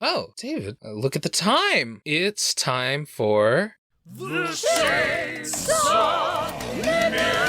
Oh, David, look at the time. It's time for... The Chainsaw Minute!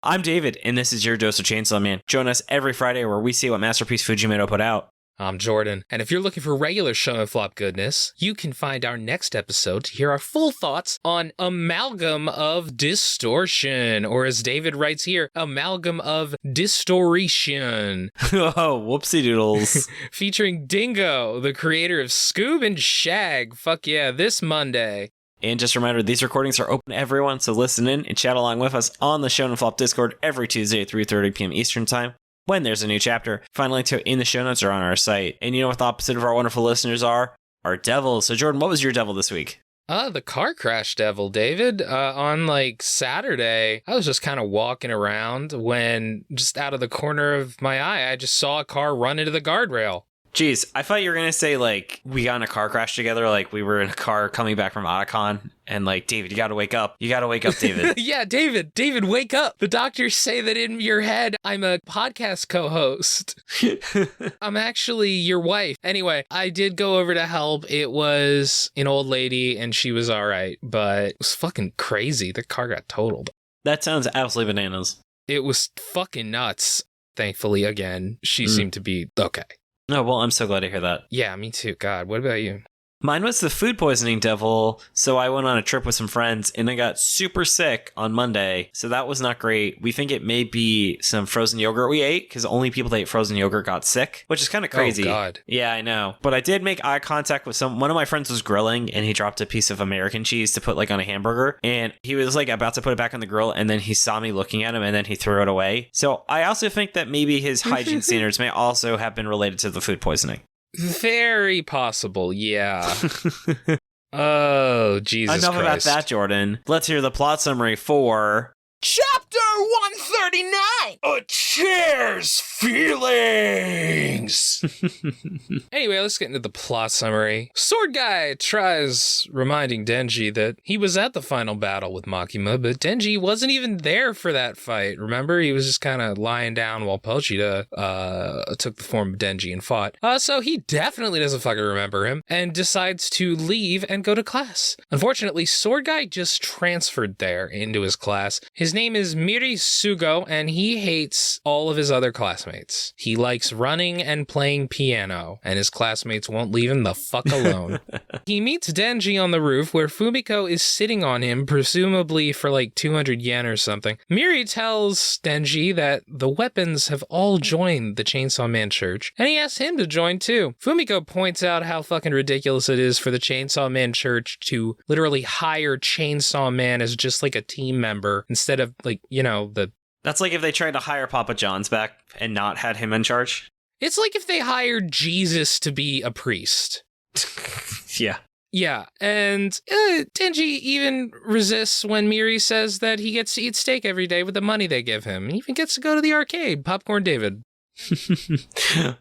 I'm David, and this is your dose of Chainsaw Man. Join us every Friday where we see what masterpiece Fujimoto put out. I'm Jordan, and if you're looking for regular Shonen Flop goodness, you can find our next episode to hear our full thoughts on Amalgam of Distortion, or as David writes here, Amalgam of Distortion. Oh, whoopsie doodles. Featuring Dingo, the creator of Scoob and Shag. Fuck yeah, this Monday. And just a reminder, these recordings are open to everyone, so listen in and chat along with us on the Shonen Flop Discord every Tuesday at 3:30 p.m. Eastern Time when there's a new chapter. Find a link to it in the show notes or on our site. And you know what the opposite of our wonderful listeners are? Our devils. So Jordan, what was your devil this week? The car crash devil, David. On Saturday, I was just kind of walking around when just out of the corner of my eye, I just saw a car run into the guardrail. Jeez, I thought you were going to say, we got in a car crash together, we were in a car coming back from Otakon, and, David, you got to wake up. You got to wake up, David. Yeah, David, wake up. The doctors say that in your head, I'm a podcast co-host. I'm actually your wife. Anyway, I did go over to help. It was an old lady, and she was all right, but it was fucking crazy. The car got totaled. That sounds absolutely bananas. It was fucking nuts. Thankfully, again, she seemed to be okay. Oh, well, I'm so glad to hear that. Yeah, me too. God, what about you? Mine was the food poisoning devil, so I went on a trip with some friends, and I got super sick on Monday, so that was not great. We think it may be some frozen yogurt we ate, because only people that ate frozen yogurt got sick, which is kind of crazy. Oh, God. Yeah, I know. But I did make eye contact with one of my friends was grilling, and he dropped a piece of American cheese to put, on a hamburger, and he was, about to put it back on the grill, and then he saw me looking at him, and then he threw it away. So I also think that maybe his hygiene standards may also have been related to the food poisoning. Very possible, yeah. Oh, Jesus Enough Christ. about that, Jordan. Let's hear the plot summary for... Chapter 139! A chair's feelings! Anyway, let's get into the plot summary. Sword Guy tries reminding Denji that he was at the final battle with Makima, but Denji wasn't even there for that fight. Remember? He was just kind of lying down while Pochita took the form of Denji and fought. So he definitely doesn't fucking remember him and decides to leave and go to class. Unfortunately, Sword Guy just transferred there into his class. His name is Miri Sugo, and he hates all of his other classmates. He likes running and playing piano, and his classmates won't leave him the fuck alone. He meets Denji on the roof, where Fumiko is sitting on him, presumably for 200 yen or something. Miri tells Denji that the weapons have all joined the Chainsaw Man Church, and he asks him to join too. Fumiko points out how fucking ridiculous it is for the Chainsaw Man Church to literally hire Chainsaw Man as just a team member instead of That's like if they tried to hire Papa John's back and not had him in charge. It's like if they hired Jesus to be a priest. Yeah. Yeah, and Denji even resists when Miri says that he gets to eat steak every day with the money they give him. He even gets to go to the arcade. Popcorn David.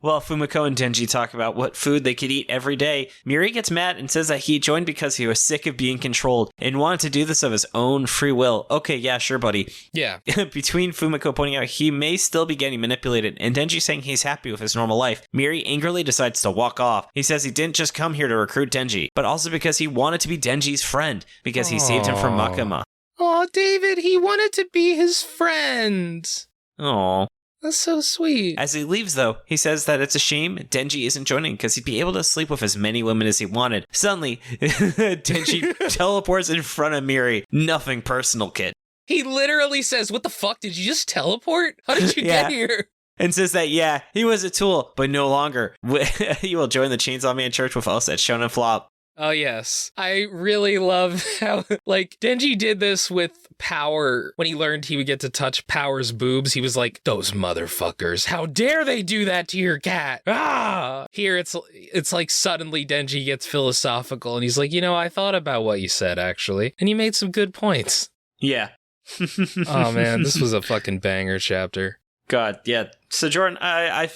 Well, Fumiko and Denji talk about what food they could eat every day. Miri gets mad and says that he joined because he was sick of being controlled and wanted to do this of his own free will. Okay, yeah, sure, buddy. Yeah. Between Fumiko pointing out he may still be getting manipulated and Denji saying he's happy with his normal life, Miri angrily decides to walk off. He says he didn't just come here to recruit Denji, but also because he wanted to be Denji's friend because he saved him from Makima. Aw, David, he wanted to be his friend. Aww. That's so sweet. As he leaves, though, he says that it's a shame Denji isn't joining because he'd be able to sleep with as many women as he wanted. Suddenly, Denji teleports in front of Miri. Nothing personal, kid. He literally says, what the fuck? Did you just teleport? How did you get here? And says that, yeah, he was a tool, but no longer. He will join the Chainsaw Man Church with us at Shonen Flop. Oh, yes. I really love how, Denji did this with Power. When he learned he would get to touch Power's boobs, he was like, those motherfuckers, how dare they do that to your cat? Ah! Here, it's like suddenly Denji gets philosophical, and he's like, I thought about what you said, actually, and you made some good points. Yeah. Oh man, this was a fucking banger chapter. God, yeah. So Jordan, I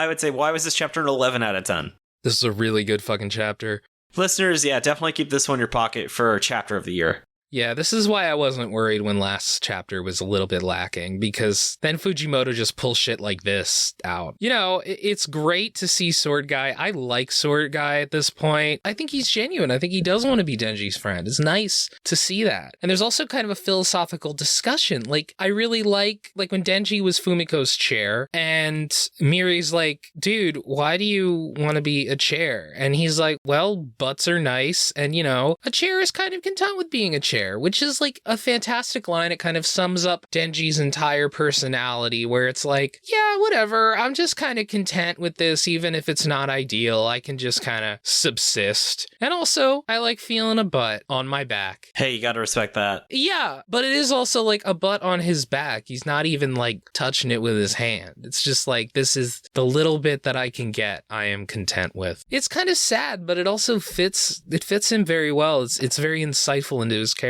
would say, why was this chapter an 11 out of 10? This is a really good fucking chapter. Listeners, yeah, definitely keep this one in your pocket for chapter of the year. Yeah, this is why I wasn't worried when last chapter was a little bit lacking, because then Fujimoto just pulls shit like this out. You know, it's great to see Sword Guy. I like Sword Guy at this point. I think he's genuine. I think he does want to be Denji's friend. It's nice to see that. And there's also kind of a philosophical discussion. Like, I really like when Denji was Fumiko's chair, and Miri's like, dude, why do you want to be a chair? And he's like, well, butts are nice, and, you know, a chair is kind of content with being a chair. Which is like a fantastic line. It kind of sums up Denji's entire personality, where it's like, yeah, whatever, I'm just kind of content with this, even if it's not ideal. I can just kind of subsist. And also, I like feeling a butt on my back. Hey, you gotta respect that. Yeah, but it is also like a butt on his back. He's not even like touching it with his hand. It's just like, this is the little bit that I can get, I am content with. It's kind of sad, but it also fits him very well. It's very insightful into his character.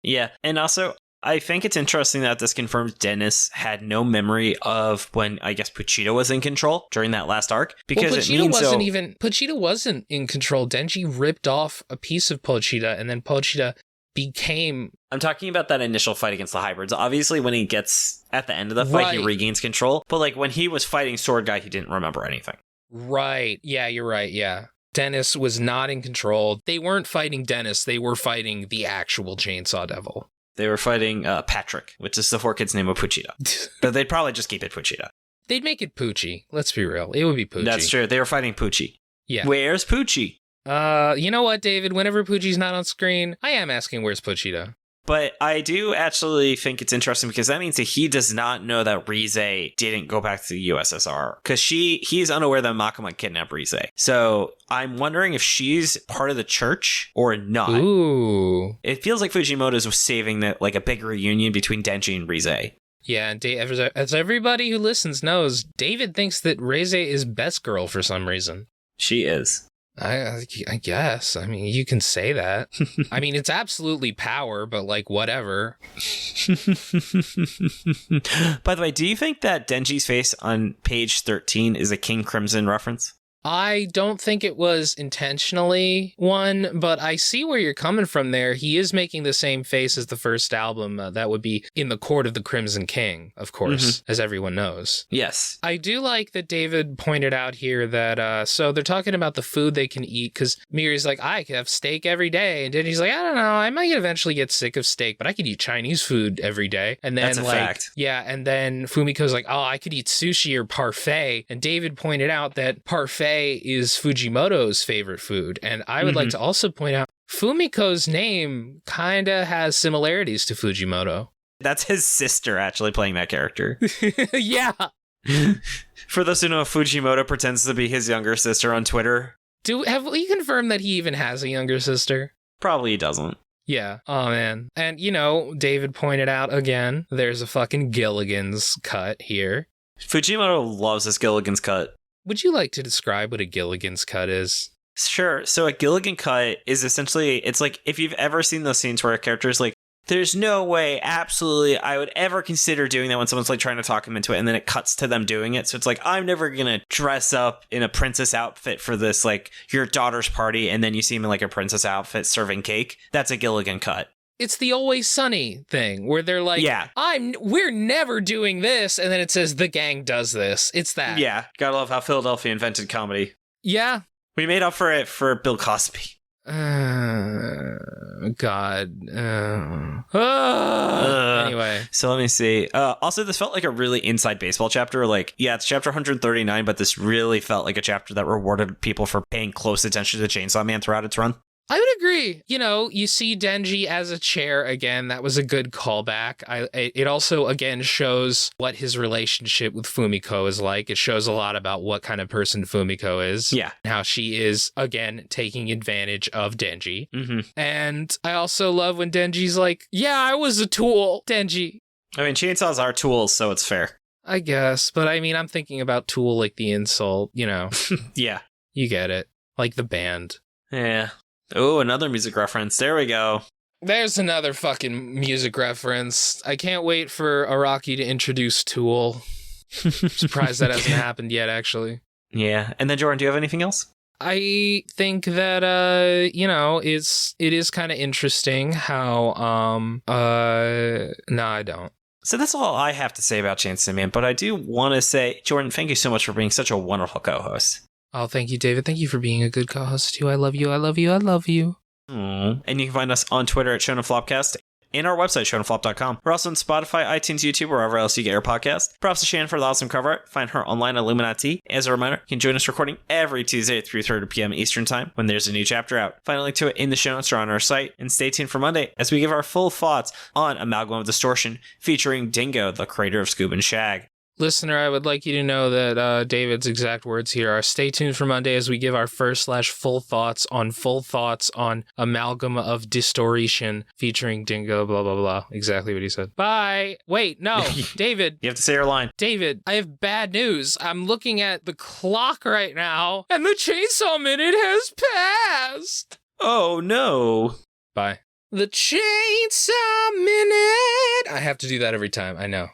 Yeah, and also I think it's interesting that this confirms Dennis had no memory of when, I guess, Pochita was in control during that last arc, because Pochita wasn't in control. Denji ripped off a piece of Pochita, and then Pochita became... I'm talking about that initial fight against the hybrids. Obviously, when he gets at the end of the fight, He regains control, but like when he was fighting Sword Guy, he didn't remember anything. Right. Yeah, you're right. Yeah. Dennis was not in control. They weren't fighting Dennis. They were fighting the actual Chainsaw Devil. They were fighting Patrick, which is the 4-kid's name of Pochita. But they'd probably just keep it Pochita. They'd make it Poochie. Let's be real. It would be Poochie. That's true. They were fighting Poochie. Yeah. Where's Poochie? You know what, David? Whenever Poochie's not on screen, I am asking where's Pochita. But I do actually think it's interesting, because that means that he does not know that Rize didn't go back to the USSR, because he's unaware that Makima kidnapped Rize. So I'm wondering if she's part of the church or not. Ooh. It feels like Fujimoto's was saving that, like, a big reunion between Denji and Rize. Yeah, and as everybody who listens knows, David thinks that Rize is best girl for some reason. She is. I guess. I mean, you can say that. I mean, it's absolutely power, but like, whatever. By the way, do you think that Denji's face on page 13 is a King Crimson reference? I don't think it was intentionally one, but I see where you're coming from there. He is making the same face as the first album. That would be In the Court of the Crimson King, of course, as everyone knows. Yes. I do like that David pointed out here that, so they're talking about the food they can eat, because Miri's like, I could have steak every day. And Denji's like, I don't know, I might eventually get sick of steak, but I could eat Chinese food every day. And then, that's a fact. Yeah, and then Fumiko's like, oh, I could eat sushi or parfait. And David pointed out that parfait is Fujimoto's favorite food. And I would like to also point out Fumiko's name kind of has similarities to Fujimoto. That's his sister actually playing that character. Yeah. For those who know, Fujimoto pretends to be his younger sister on Twitter. Have we confirmed that he even has a younger sister? Probably he doesn't. Yeah. Oh, man. And, you know, David pointed out again, there's a fucking Gilligan's cut here. Fujimoto loves his Gilligan's cut. Would you like to describe what a Gilligan's cut is? Sure. So a Gilligan cut is essentially, it's like, if you've ever seen those scenes where a character is like, there's no way, absolutely, I would ever consider doing that, when someone's like trying to talk him into it, and then it cuts to them doing it. So it's like, I'm never gonna dress up in a princess outfit for this, like, your daughter's party, and then you see him in like a princess outfit serving cake. That's a Gilligan cut. It's the Always Sunny thing, where they're like, yeah, we're never doing this, and then it says the gang does this. It's that. Yeah, gotta love how Philadelphia invented comedy. Yeah. We made up for it for Bill Cosby. God. Anyway. So let me see. Also, this felt like a really inside baseball chapter. Like, yeah, it's chapter 139, but this really felt like a chapter that rewarded people for paying close attention to Chainsaw Man throughout its run. I would agree. You know, you see Denji as a chair again. That was a good callback. It also, again, shows what his relationship with Fumiko is like. It shows a lot about what kind of person Fumiko is. Yeah. How she is, again, taking advantage of Denji. Mm-hmm. And I also love when Denji's like, yeah, I was a tool, Denji. I mean, chainsaws are tools, so it's fair. I guess. But I mean, I'm thinking about tool like the insult, you know. Yeah. You get it. Like the band. Yeah. Oh, another music reference. There we go. There's another fucking music reference. I can't wait for Araki to introduce Tool. Surprised that hasn't happened yet, actually. Yeah. And then, Jordan, do you have anything else? I think that it is kind of interesting how no, I don't. So that's all I have to say about Chainsaw Man, but I do want to say, Jordan, thank you so much for being such a wonderful co-host. Oh, thank you, David. Thank you for being a good co-host too. I love you. I love you. I love you. Aww. And you can find us on Twitter at Shonen Flopcast and our website, shonenflop.com. We're also on Spotify, iTunes, YouTube, wherever else you get your podcast. Props to Shannon for the awesome cover art. Find her online at illuminyatea. As a reminder, you can join us recording every Tuesday at 3:30 p.m. Eastern Time when there's a new chapter out. Find a link to it in the show notes or on our site. And stay tuned for Monday as we give our full thoughts on Amalgam of Distortion featuring Dingo, the creator of Scoob and Shag. Listener, I would like you to know that David's exact words here are, stay tuned for Monday as we give our full thoughts on Amalgam of Distortion featuring Dingo, blah, blah, blah. Exactly what he said. Bye. Wait, no. David. You have to say your line. David, I have bad news. I'm looking at the clock right now, and the Chainsaw Minute has passed. Oh, no. Bye. The Chainsaw Minute. I have to do that every time. I know.